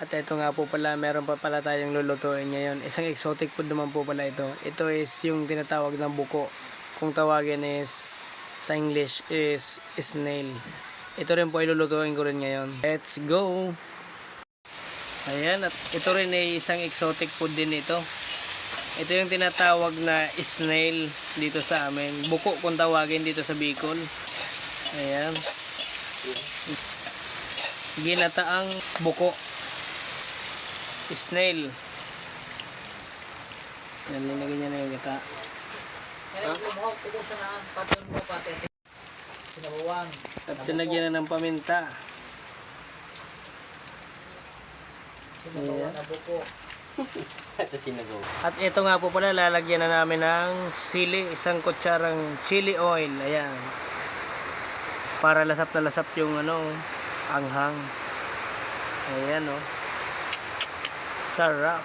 At ito nga po pala, meron pa pala tayong lulutuin ngayon. Isang exotic food naman po pala ito. Ito is yung tinatawag ng buko. Kung tawagin is sa English is snail. Ito rin po ay lulutuin ko rin ngayon. Let's go! Ayan, at ito rin ay isang exotic food din ito. Ito yung tinatawag na snail dito sa amin. Buko kung tawagin dito sa Bicol. Ayan. Ginataang buko. Snail. Yan, linagyan niya na yung gata. At tinagyan na ng paminta. Ayan. At ito nga po pala, lalagyan na namin ng sili, isang kutsarang chili oil. Ayan. Para lasap na lasap yung anghang. Ayan o. Sarap.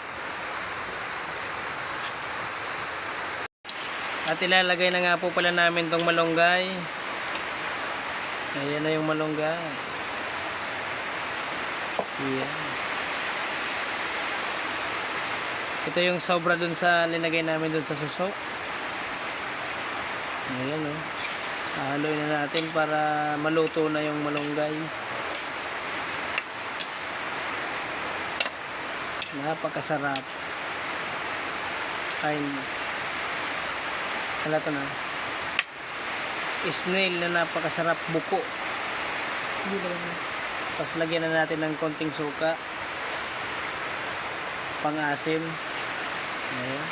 At ilalagay na nga po pala namin tong malunggay. Ayan na yung malunggay. Ayan. Ito yung sobra dun sa linagay namin dun sa suso. Ayan o. Haloy na natin para maluto na yung malunggay. Napakasarap. Ay, halata na. Snail na napakasarap, buko. Tapos lagyan na natin ng konting suka. Pang-asim. Ayan.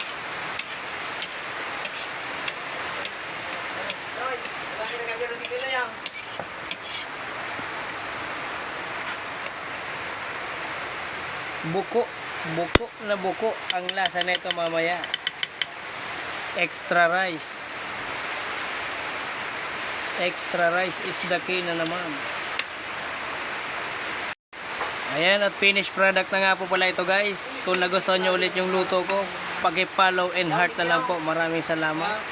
Buko na buko ang lasa nito mamaya. Extra rice is the key na naman. Ayan, at finished product na nga po pala ito guys. Kung nagustuhan nyo ulit yung luto ko, paki-follow and heart na lang po. Maraming salamat.